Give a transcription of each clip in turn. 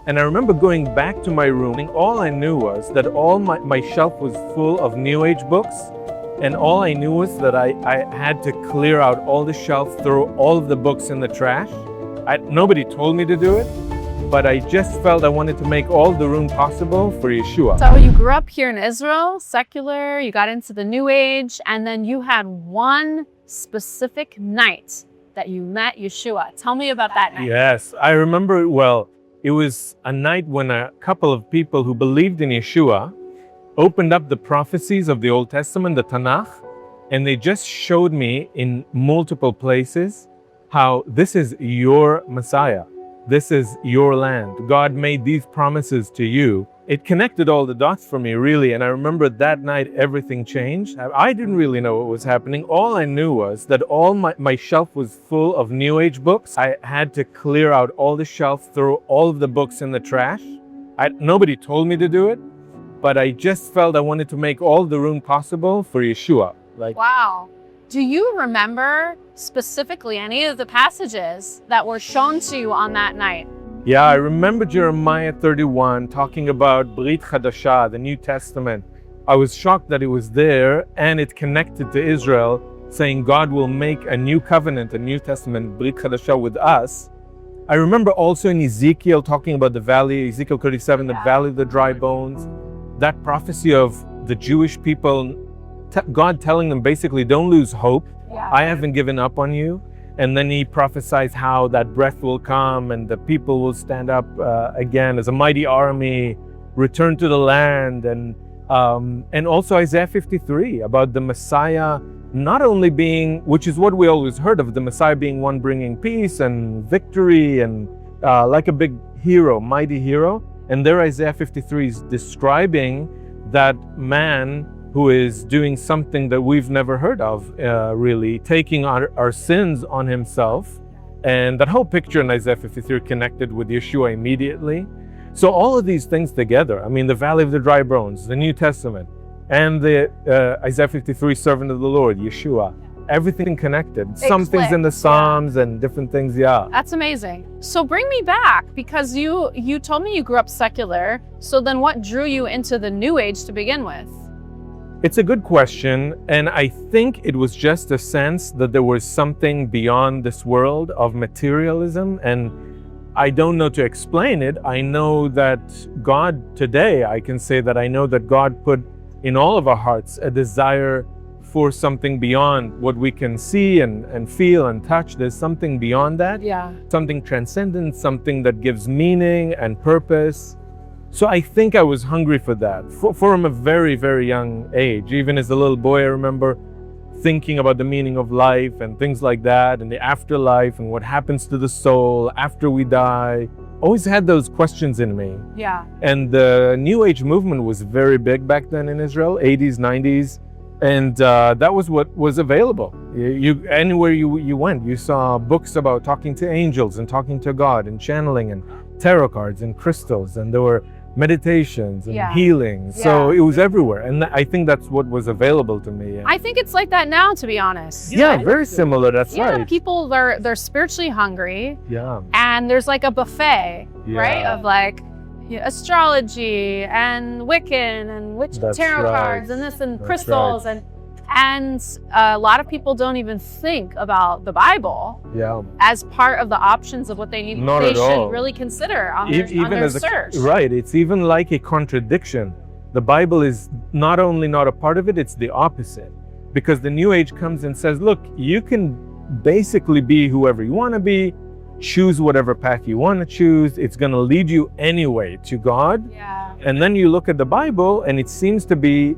And I remember going back to my room, and all I knew was that all my shelf was full of New Age books. And all I knew was that I had to clear out all the shelf, throw all of the books in the trash. Nobody told me to do it, but I just felt I wanted to make all the room possible for Yeshua. So you grew up here in Israel, secular, you got into the New Age, and then you had one specific night that you met Yeshua. Tell me about that night. Yes, I remember it well. It was a night when a couple of people who believed in Yeshua opened up the prophecies of the Old Testament, the Tanakh, and they just showed me in multiple places how this is your Messiah. This is your land. God made these promises to you. It connected all the dots for me, really. And I remember that night, everything changed. I didn't really know what was happening. All I knew was that all my shelf was full of New Age books. I had to clear out all the shelf, throw all of the books in the trash. Nobody told me to do it, but I just felt I wanted to make all the room possible for Yeshua. Wow. Do you remember specifically any of the passages that were shown to you on that night? Yeah, I remember Jeremiah 31 talking about Brit Chadashah, the New Testament. I was shocked that it was there and it connected to Israel, saying God will make a new covenant, a New Testament, Brit Chadashah with us. I remember also in Ezekiel talking about the valley, Ezekiel 37, the valley of the dry bones, that prophecy of the Jewish people, God telling them basically, don't lose hope. I haven't given up on you. And then he prophesies how that breath will come and the people will stand up again as a mighty army, return to the land. And also Isaiah 53 about the Messiah not only being, which is what we always heard of, the Messiah being one bringing peace and victory and like a big hero, mighty hero. And there Isaiah 53 is describing that man who is doing something that we've never heard of, really, taking our sins on himself. And that whole picture in Isaiah 53 connected with Yeshua immediately. So all of these things together, I mean, the valley of the dry bones, the New Testament, and the Isaiah 53 servant of the Lord, Yeshua, everything connected. Some things in the Psalms and different things, That's amazing. So bring me back, because you told me you grew up secular. So then what drew you into the New Age to begin with? It's a good question, and I think it was just a sense that there was something beyond this world of materialism, and I don't know to explain it. I know that God, today, I can say that I know that God put in all of our hearts a desire for something beyond what we can see and feel and touch. There's something beyond that, something transcendent, something that gives meaning and purpose. So I think I was hungry for that from a very, very young age. Even as a little boy, I remember thinking about the meaning of life and things like that, and the afterlife and what happens to the soul after we die. Always had those questions in me. And the New Age movement was very big back then in Israel, 80s, 90s. And that was what was available. Anywhere you went, you saw books about talking to angels and talking to God and channeling and tarot cards and crystals, and there were meditations and healing. So it was everywhere. And I think that's what was available to me. I think it's like that now, to be honest. Yeah, very similar. That's right. People, they're spiritually hungry. And there's like a buffet, right? Of like astrology and Wiccan and tarot cards and this and crystals. And a lot of people don't even think about the Bible as part of the options of what they need. They should really consider on their search. Right. It's even like a contradiction. The Bible is not only not a part of it, it's the opposite. Because the New Age comes and says, look, you can basically be whoever you want to be, choose whatever path you want to choose. It's going to lead you anyway to God. And then you look at the Bible and it seems to be,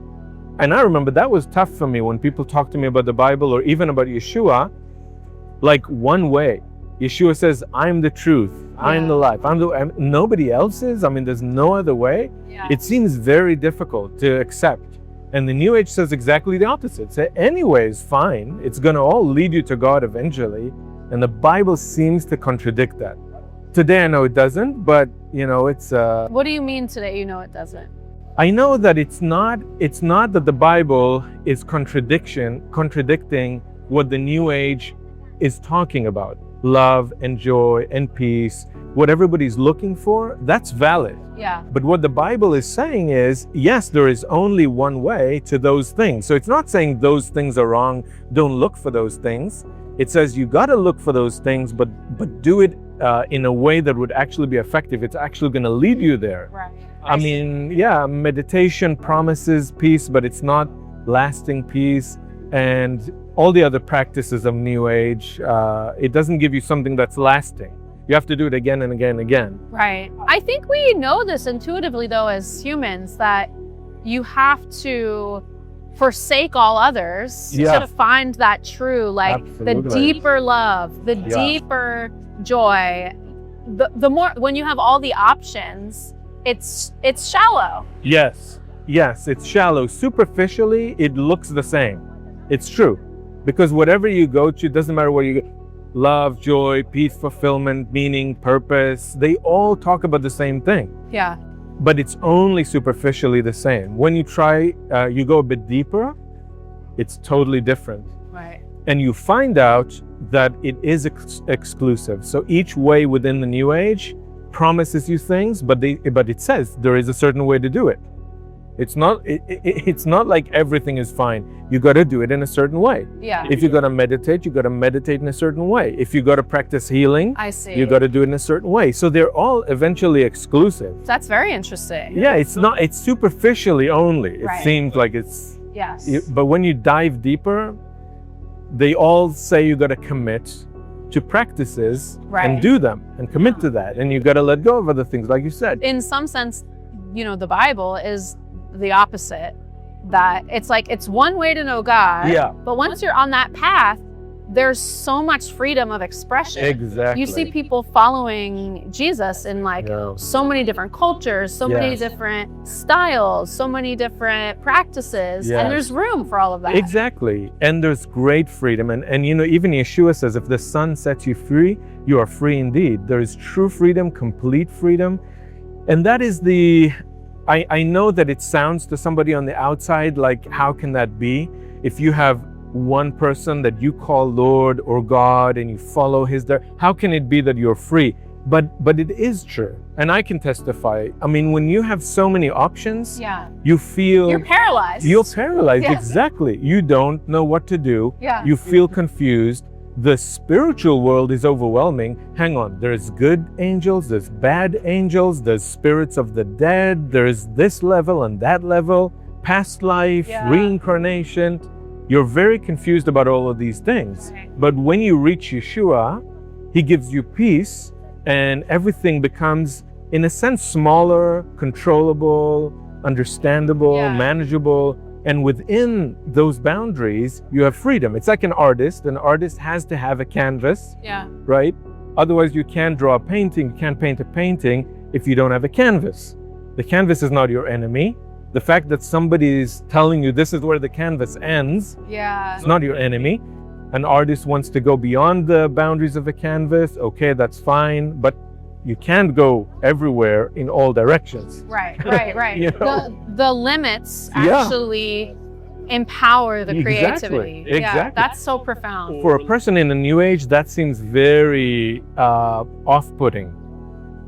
and I remember that was tough for me when people talk to me about the Bible or even about Yeshua, like one way. Yeshua says, I'm the truth, I'm the life, nobody else is. I mean, there's no other way. It seems very difficult to accept. And the New Age says exactly the opposite. Say, anyway is fine. It's going to all lead you to God eventually. And the Bible seems to contradict that. Today I know it doesn't, but it's... What do you mean today you know it doesn't? I know that it's not that the Bible is contradicting what the New Age is talking about. love and joy and peace, what everybody's looking for, that's valid. Yeah. But what the Bible is saying is, yes, there is only one way to those things. So it's not saying those things are wrong, don't look for those things. It says you got to look for those things, but do it in a way that would actually be effective. It's actually going to lead you there. Right. I mean, yeah, meditation promises peace, but it's not lasting peace. And all the other practices of New Age, it doesn't give you something that's lasting. You have to do it again and again and again. Right. I think we know this intuitively, though, as humans, that you have to forsake all others to find that true, like the deeper love, the deeper joy. The more, when you have all the options, it's shallow. Yes, it's shallow. Superficially, it looks the same. It's true. Because whatever you go to, doesn't matter where you go, love, joy, peace, fulfillment, meaning, purpose, they all talk about the same thing. Yeah. But it's only superficially the same. When you try, you go a bit deeper, it's totally different. Right. And you find out that it is exclusive. So each way within the New Age promises you things, but it says there is a certain way to do it. It's not like everything is fine. You got to do it in a certain way. Yeah. If you got to meditate, you got to meditate in a certain way. If you got to practice healing, I see. You got to do it in a certain way. So they're all eventually exclusive. That's very interesting. Yeah, it's superficially only. It seems like it's. Yes. But when you dive deeper, they all say you got to commit to practices and do them and commit to that. And you got to let go of other things, like you said. In some sense, the Bible is the opposite, that it's like it's one way to know God, but once you're on that path, there's so much freedom of expression. Exactly. You see people following Jesus in so many different cultures, so many different styles, so many different practices, and there's room for all of that. Exactly. And there's great freedom, and even Yeshua says, if the Son sets you free, you are free indeed. There is true freedom, complete freedom, and that is I know that it sounds to somebody on the outside like, how can that be? If you have one person that you call Lord or God and you follow his, how can it be that you're free? But it is true. And I can testify. I mean, when you have so many options, you feel... You're paralyzed. You're paralyzed, exactly. You don't know what to do. You feel confused. The spiritual world is overwhelming. Hang on, there's good angels, there's bad angels, there's spirits of the dead, there's this level and that level, past life, reincarnation. You're very confused about all of these things. But when you reach Yeshua, he gives you peace, and everything becomes, in a sense, smaller, controllable, understandable, manageable. And within those boundaries, you have freedom. It's like an artist. An artist has to have a canvas, right? Otherwise, you can't draw a painting. You can't paint a painting if you don't have a canvas. The canvas is not your enemy. The fact that somebody is telling you this is where the canvas ends, it's not your enemy. An artist wants to go beyond the boundaries of a canvas. Okay, that's fine. But you can't go everywhere in all directions. Right. The limits actually empower the creativity. Exactly. Yeah, that's so profound. For a person in the New Age, that seems very off-putting.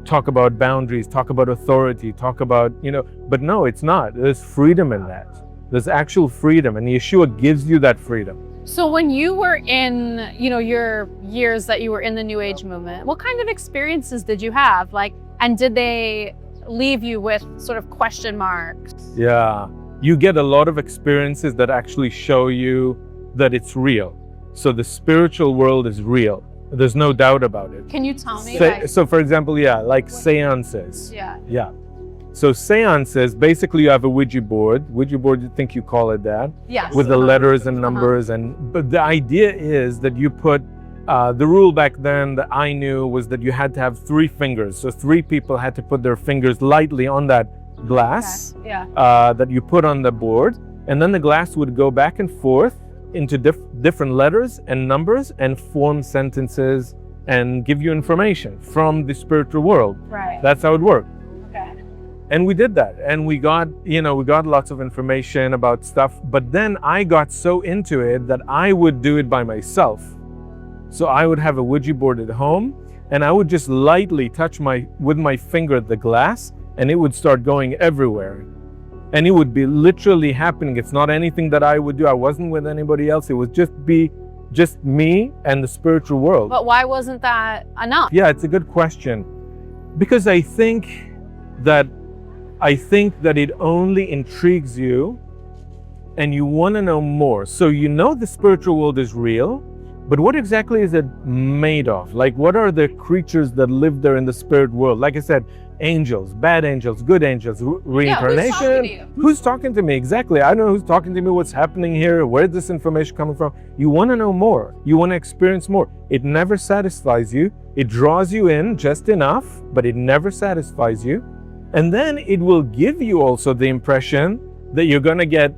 Talk about boundaries, talk about authority, talk about, but no, it's not. There's freedom in that. There's actual freedom, and Yeshua gives you that freedom. So when you were in, your years that you were in the New Age movement, what kind of experiences did you have? And did they leave you with sort of question marks? Yeah, you get a lot of experiences that actually show you that it's real. So the spiritual world is real. There's no doubt about it. Can you tell me? So for example, like seances. Yeah. So seances, basically you have a Ouija board. Ouija board, you think you call it that? Yes. With the letters and numbers. But the idea is that you put, the rule back then that I knew was that you had to have 3 fingers. So 3 people had to put their fingers lightly on that glass that you put on the board. And then the glass would go back and forth into different letters and numbers and form sentences and give you information from the spiritual world. Right. That's how it worked. Okay. And we did that, and we got lots of information about stuff, but then I got so into it that I would do it by myself. So I would have a Ouija board at home, and I would just lightly touch with my finger the glass, and it would start going everywhere. And it would be literally happening. It's not anything that I would do. I wasn't with anybody else. It would just be just me and the spiritual world. But why wasn't that enough? Yeah, it's a good question. Because I think that it only intrigues you and you want to know more. So you know the spiritual world is real, but what exactly is it made of? Like, what are the creatures that live there in the spirit world? Like I said, angels, bad angels, good angels, reincarnation. Yeah, who's talking to me? Exactly. I don't know who's talking to me, what's happening here, where's this information coming from? You want to know more. You want to experience more. It never satisfies you. It draws you in just enough, but it never satisfies you. And then it will give you also the impression that you're going to get,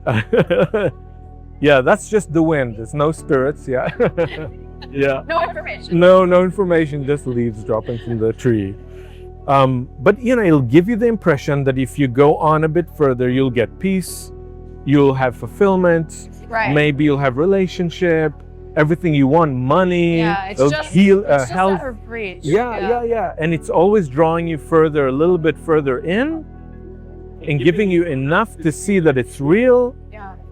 yeah, that's just the wind. There's no spirits. Yeah. Yeah. No information. No information, just leaves dropping from the tree. But it'll give you the impression that if you go on a bit further, you'll get peace, you'll have fulfillment, right. Maybe you'll have relationship, everything you want, money, yeah, it's just health. Out of reach. Yeah. And it's always drawing you further, a little bit further in, and giving you enough to see that it's real,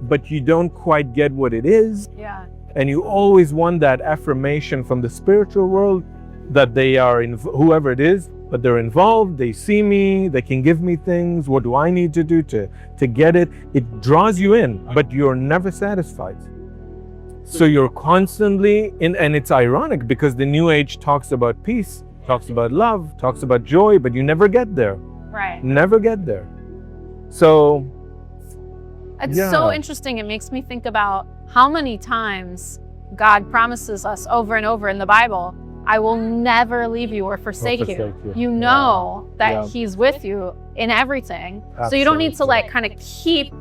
but you don't quite get what it is. Yeah. And you always want that affirmation from the spiritual world that they are whoever it is, but they're involved, they see me, they can give me things. What do I need to do to get it? It draws you in, but you're never satisfied. So you're constantly in, and it's ironic because the New Age talks about peace, talks about love, talks about joy, but you never get there. Right. Never get there. So it's so interesting. It makes me think about how many times God promises us over and over in the Bible, I will never leave you or forsake you. You know that He's with you in everything. Absolutely. So you don't need to kind of keep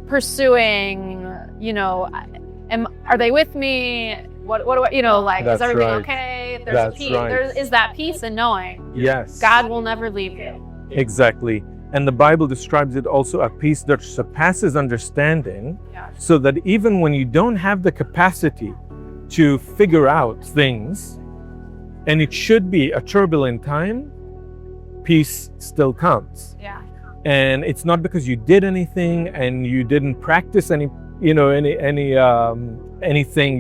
pursuing, are they with me? What do I, is everything okay? There's a peace. There is that peace in knowing. Yes. God will never leave you. Exactly. And the Bible describes it also a peace that surpasses understanding, so that even when you don't have the capacity to figure out things, and it should be a turbulent time, peace still comes. Yeah. And it's not because you did anything and you didn't practice anything,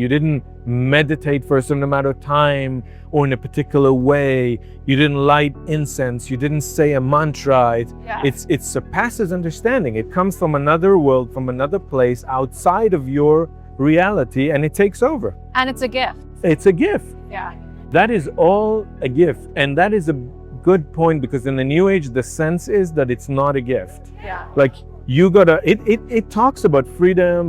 you didn't meditate for a certain amount of time or in a particular way, you didn't light incense, you didn't say a mantra. It surpasses understanding. It comes from another world, from another place outside of your reality, and it takes over. And it's a gift. It's a gift. Yeah. That is all a gift. And that is a good point, because in the New Age, the sense is that it's not a gift. Yeah. Like you gotta, it talks about freedom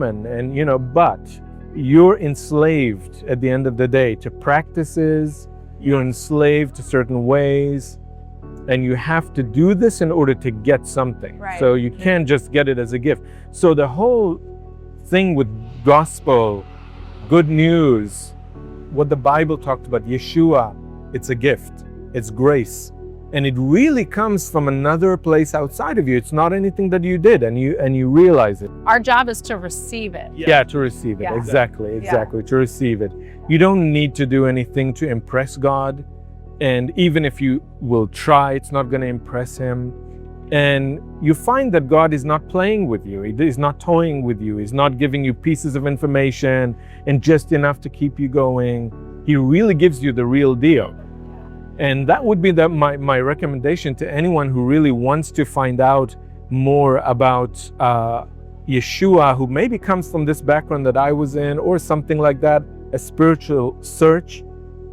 but you're enslaved at the end of the day to practices, you're enslaved to certain ways, and you have to do this in order to get something. Right. So you can't just get it as a gift. So the whole thing with gospel, good news, what the Bible talked about, Yeshua, it's a gift, it's grace. And it really comes from another place outside of you. It's not anything that you did, and you realize it. Our job is to receive it. Yeah, to receive it. Yeah. Exactly. To receive it. You don't need to do anything to impress God. And even if you will try, it's not going to impress Him. And you find that God is not playing with you. He is not toying with you. He's not giving you pieces of information and just enough to keep you going. He really gives you the real deal. And that would be my recommendation to anyone who really wants to find out more about Yeshua, who maybe comes from this background that I was in or something like that, a spiritual search.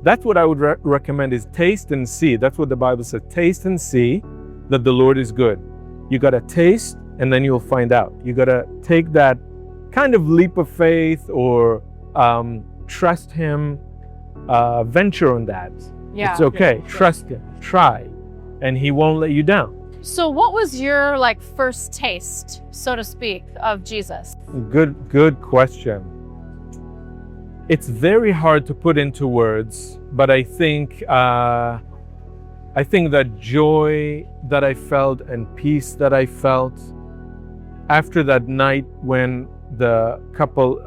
That's what I would recommend, is taste and see. That's what the Bible says, taste and see that the Lord is good. You got to taste and then you'll find out. You got to take that kind of leap of faith or trust Him, venture on that. Yeah. It's okay. Trust Him. Try. And He won't let you down. So what was your first taste, so to speak, of Jesus? Good question. It's very hard to put into words, but I think that joy that I felt and peace that I felt after that night when the couple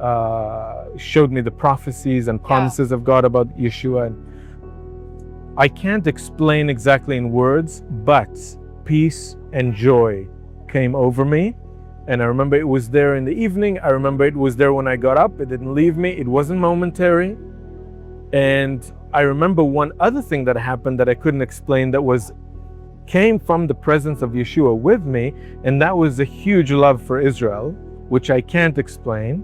showed me the prophecies and promises of God about Yeshua. And I can't explain exactly in words, but peace and joy came over me. And I remember it was there in the evening. I remember it was there when I got up. It didn't leave me. It wasn't momentary. And I remember one other thing that happened that I couldn't explain that came from the presence of Yeshua with me, and that was a huge love for Israel, which I can't explain,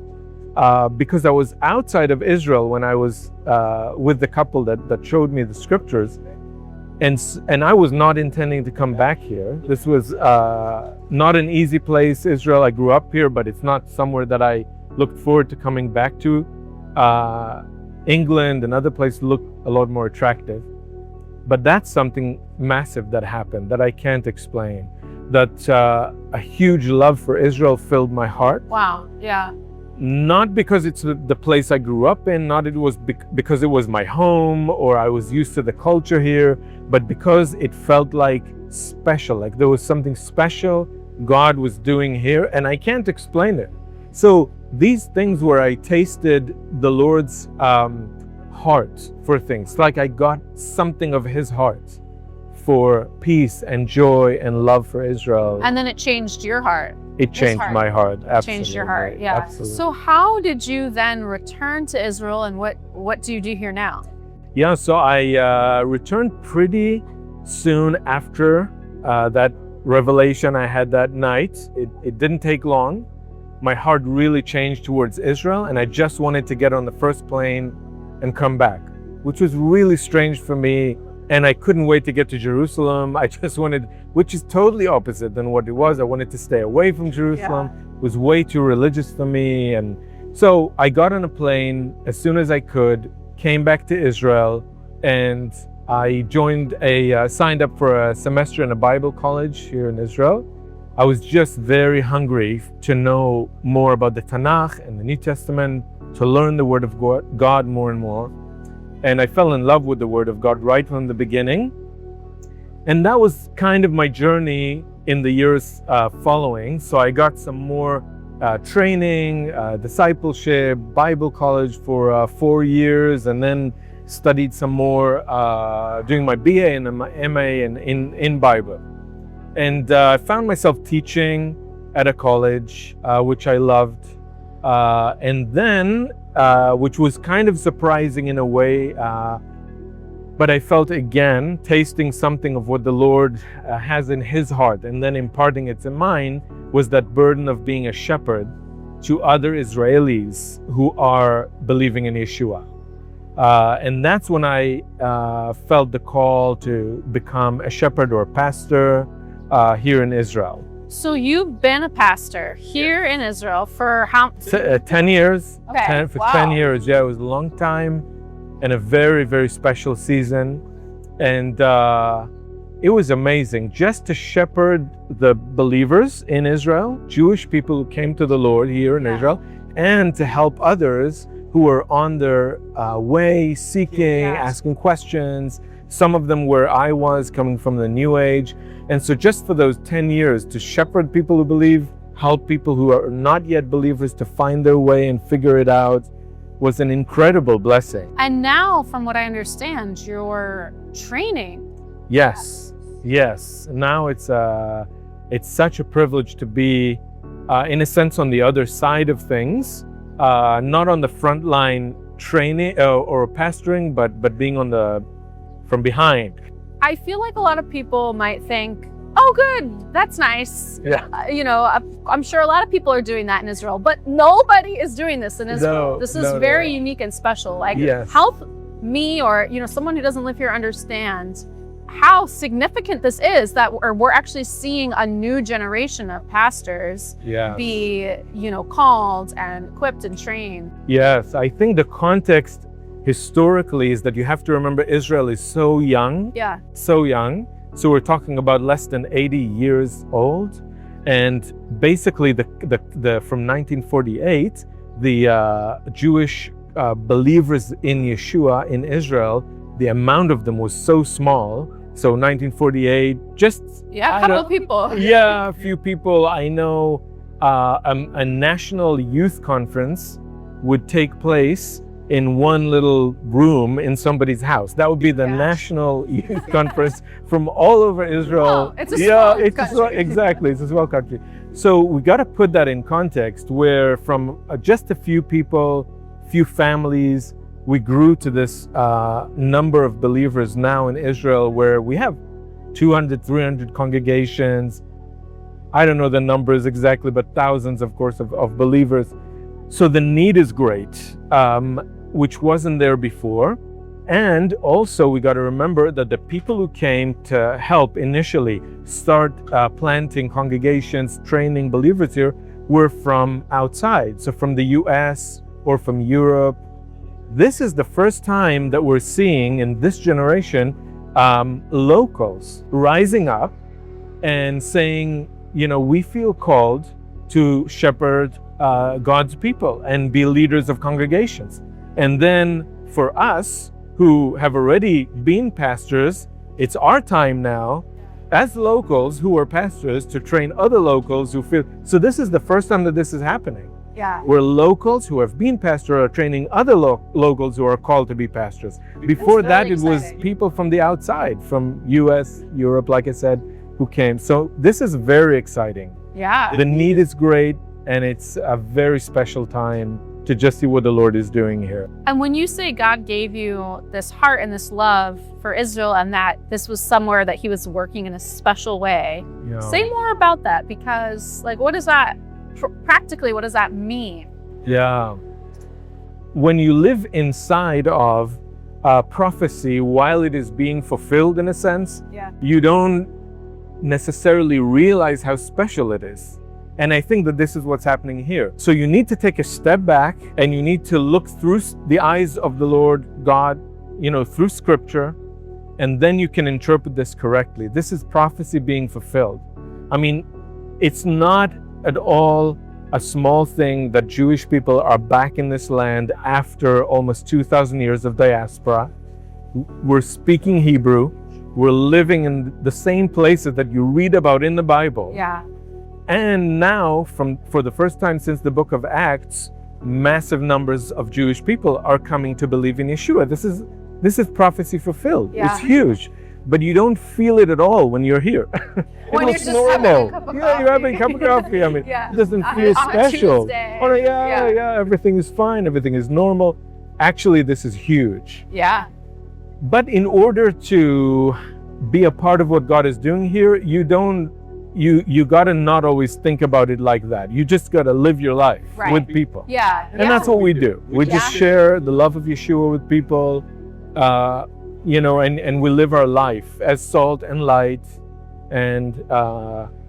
because I was outside of Israel when I was with the couple that showed me the scriptures, and I was not intending to come back here. This was not an easy place, Israel. I grew up here, but it's not somewhere that I looked forward to coming back to. England and other places look a lot more attractive. But that's something massive that happened that I can't explain. That a huge love for Israel filled my heart. Wow, yeah. Not because it's the place I grew up in, not because it was my home or I was used to the culture here, but because it felt like special, like there was something special God was doing here, and I can't explain it. So these things where I tasted the Lord's heart for things, like I got something of his heart for peace and joy and love for Israel. And then it changed your heart. It changed my heart. Absolutely. Changed your heart, yeah. Absolutely. So how did you then return to Israel, and what do you do here now? Yeah, so I returned pretty soon after that revelation I had that night. It didn't take long. My heart really changed towards Israel, and I just wanted to get on the first plane and come back, which was really strange for me. And I couldn't wait to get to Jerusalem. I just wanted, which is totally opposite than what it was. I wanted to stay away from Jerusalem. Yeah. It was way too religious for me. And so I got on a plane as soon as I could, came back to Israel, and I signed up for a semester in a Bible college here in Israel. I was just very hungry to know more about the Tanakh and the New Testament, to learn the Word of God more and more. And I fell in love with the Word of God right from the beginning. And that was kind of my journey in the years following. So I got some more training, discipleship, Bible college for 4 years, and then studied some more, doing my BA and my MA in Bible. And I found myself teaching at a college, which I loved. And then, which was kind of surprising in a way, but I felt again tasting something of what the Lord has in his heart, and then imparting it to mine, was that burden of being a shepherd to other Israelis who are believing in Yeshua. And that's when I felt the call to become a shepherd or a pastor here in Israel. So you've been a pastor here in Israel for how? 10 years. Okay. 10 years. Yeah, it was a long time and a very, very special season. And it was amazing just to shepherd the believers in Israel, Jewish people who came to the Lord here in Israel, and to help others who were on their way, seeking, asking questions. Some of them where I was, coming from the New Age. And so just for those 10 years to shepherd people who believe, help people who are not yet believers to find their way and figure it out, was an incredible blessing. And now, from what I understand, you're training. Yes. Now it's such a privilege to be, in a sense, on the other side of things, not on the front line training or pastoring, but being from behind. I feel like a lot of people might think, oh, good, that's nice. Yeah. I'm sure a lot of people are doing that in Israel, but nobody is doing this in Israel. No, this is very unique and special. Like, help me or someone who doesn't live here understand how significant this is, that we're actually seeing a new generation of pastors be, called and equipped and trained. Yes, I think the context historically is that you have to remember Israel is so young. Yeah. So young. So we're talking about less than 80 years old. And basically from 1948, the Jewish believers in Yeshua in Israel, the amount of them was so small. So 1948, just a couple of people. Yeah, a few people. I know a national youth conference would take place in one little room in somebody's house. That would be the national youth conference from all over Israel. Oh, it's a small country. Exactly, it's a small country. So we got to put that in context, where from just a few people, few families, we grew to this number of believers now in Israel, where we have 200, 300 congregations. I don't know the numbers exactly, but thousands, of course, of believers. So the need is great, which wasn't there before. And also we got to remember that the people who came to help initially start planting congregations, training believers here, were from outside. So from the US or from Europe. This is the first time that we're seeing in this generation locals rising up and saying, we feel called to shepherd God's people and be leaders of congregations. And then for us who have already been pastors, it's our time now as locals who are pastors to train other locals who feel. So this is the first time that this is happening. Yeah. Where locals who have been pastors are training other locals who are called to be pastors. Before that, it was people from the outside, from US, Europe, like I said, who came. So this is very exciting. Yeah. The need is great, and it's a very special time to just see what the Lord is doing here. And when you say God gave you this heart and this love for Israel, and that this was somewhere that he was working in a special way, say more about that, because what is that? Practically, what does that mean? Yeah. When you live inside of a prophecy while it is being fulfilled, in a sense, you don't necessarily realize how special it is. And I think that this is what's happening here. So you need to take a step back, and you need to look through the eyes of the Lord God, through scripture, and then you can interpret this correctly. This is prophecy being fulfilled. I mean, it's not at all a small thing that Jewish people are back in this land after almost 2,000 years of diaspora. We're speaking Hebrew. We're living in the same places that you read about in the Bible. Yeah. And now, for the first time since the book of Acts, massive numbers of Jewish people are coming to believe in Yeshua. This is prophecy fulfilled. Yeah. It's huge. But you don't feel it at all when you're here. When you're just having a cup of coffee. You're having a cup of coffee. I mean, it doesn't feel special. Everything is fine. Everything is normal. Actually, this is huge. Yeah. But in order to be a part of what God is doing here, you gotta not always think about it like that. You just gotta live your life with people. Yeah. And that's what we do. We just share the love of Yeshua with people. And we live our life as salt and light, and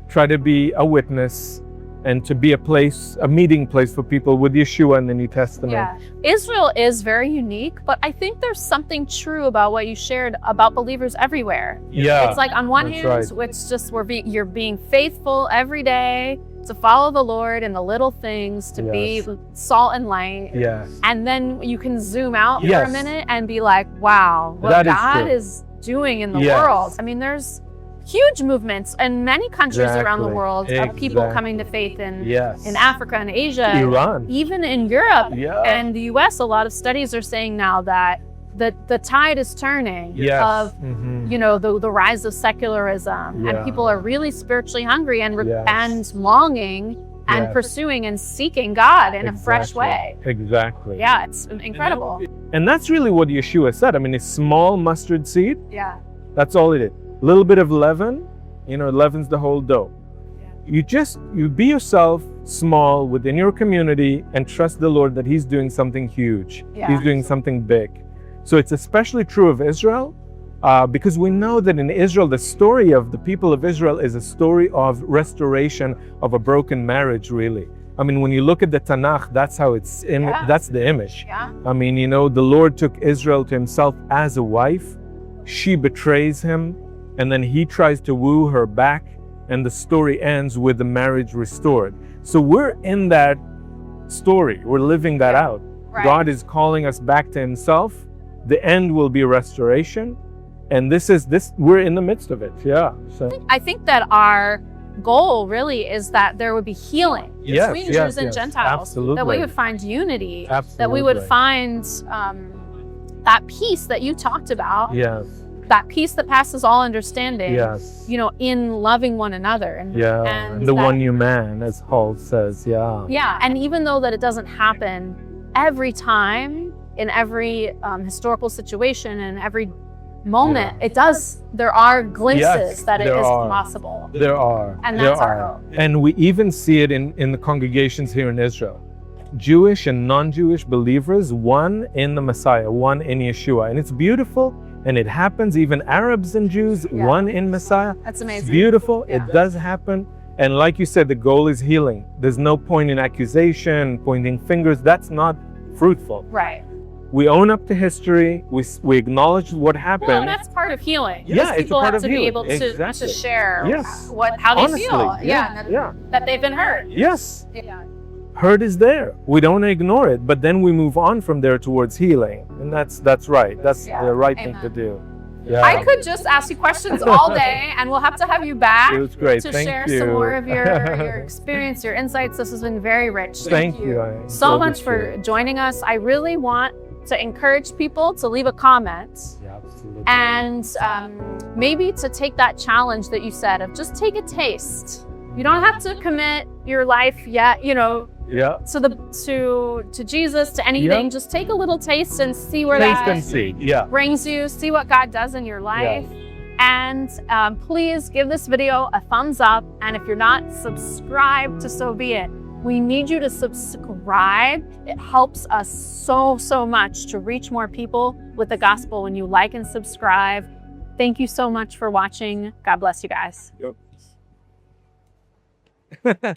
try to be a witness and to be a meeting place for people with Yeshua in the New Testament. Yeah. Israel is very unique, but I think there's something true about what you shared about believers everywhere. Yeah. It's on one hand, it's just you're being faithful every day to follow the Lord in the little things, to be salt and light. Yes. And then you can zoom out for a minute and be like, wow, what God is doing in the world. I mean, there's huge movements in many countries around the world of people coming to faith in Africa and Asia, Iran, even in Europe and the US. A lot of studies are saying now that the tide is turning of the rise of secularism, and people are really spiritually hungry and longing and pursuing and seeking God in a fresh way. Exactly. Yeah, it's incredible. And that's really what Yeshua said. I mean, a small mustard seed. Yeah. That's all it is. A little bit of leaven, it leavens the whole dough. Yeah. You be yourself, small within your community, and trust the Lord that He's doing something huge. Yeah. He's doing something big. So it's especially true of Israel, because we know that in Israel, the story of the people of Israel is a story of restoration of a broken marriage, really. I mean, when you look at the Tanakh, that's how that's the image. Yeah. I mean, the Lord took Israel to Himself as a wife. She betrays Him, and then He tries to woo her back, and the story ends with the marriage restored. So we're in that story. We're living that out. Right. God is calling us back to Himself. The end will be restoration. And we're in the midst of it. Yeah. So I think that our goal really is that there would be healing between Jews and Gentiles. Absolutely. That we would find unity. Absolutely. That we would find that peace that you talked about. Yes. That peace that passes all understanding. Yes. You know, in loving one another. And the one new man, as Paul says. Yeah. Yeah. And even though that it doesn't happen every time, in every historical situation, in every moment, it does. There are glimpses that it is possible. There are. And that's our hope. And we even see it in the congregations here in Israel. Jewish and non-Jewish believers, one in the Messiah, one in Yeshua. And it's beautiful. And it happens, even Arabs and Jews, one in Messiah. That's amazing. It's beautiful. It does happen. And like you said, the goal is healing. There's no point in accusation, pointing fingers. That's not fruitful. Right. We own up to history. We acknowledge what happened. Well, that's part of healing. Yeah, it's a part of healing. healing. People have to be able to share how Honestly, they feel. That they've been hurt. Yes. Yeah. Hurt is there. We don't ignore it, but then we move on from there towards healing. And that's right. That's the right thing to do. Yeah. I could just ask you questions all day, and we'll have to have you back it was great. to Thank share you. some more of your experience, your insights. This has been very rich. Thank you. So much for joining us. I really want to encourage people to leave a comment and maybe to take that challenge that you said of just take a taste. You don't have to commit your life yet, to Jesus, to anything. Just take a little taste and see where that brings you. See what God does in your life. And please give this video a thumbs up. And if you're not subscribed to So Be It, we need you to subscribe. It helps us so much to reach more people with the gospel when you like and subscribe. Thank you so much for watching. God bless you guys. Yep.